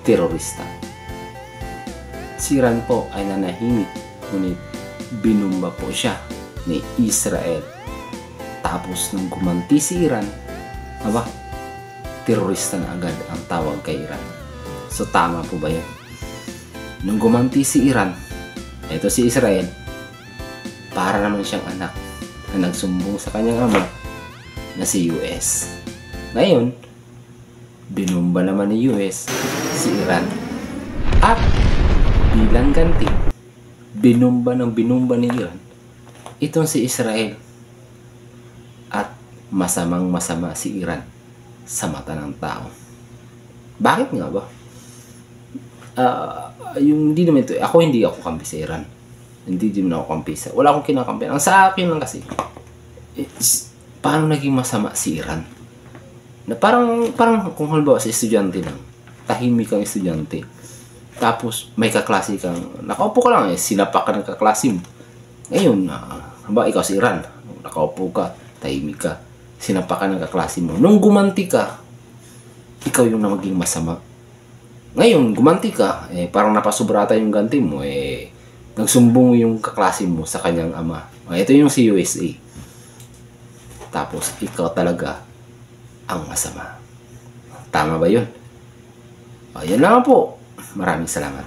terorista. Si Iran po ay nanahimik, ngunit binumba po siya ni Israel. Tapos nung gumanti si Iran, terorista na agad ang tawag kay Iran. So tama po ba yun? Nung gumanti si Iran, ito si Israel, para naman siyang anak na nagsumbong sa kanyang ama na si US. Ngayon, binumba naman ni US si Iran. At bilang ganti, binumba ni Iran itong si Israel. At masamang masama si Iran sa mata ng tao. Bakit nga ba? Yung hindi naman ito, hindi ako kampi sa Iran. Hindi din ako kampi sa, wala akong kinakampi. Ang sa akin lang kasi, paano naging masama si Iran? Na parang kung halimbawa sa estudyante lang, tahimik kang estudyante, tapos may kaklase kang, nakaupo ka lang sinapak ka ng kaklase mo. Ngayon, ikaw si Iran, nakaupo ka, tahimik ka, sinapak ka ng kaklase mo. Nung gumanti ka, ikaw yung maging masama. Ngayon, gumanti ka, parang napasubrata yung ganti mo, nagsumbong yung kaklase mo sa kanyang ama. Ito yung si USA. Tapos, ikaw talaga ang masama. Tama ba yun? Yan lang po. Maraming salamat.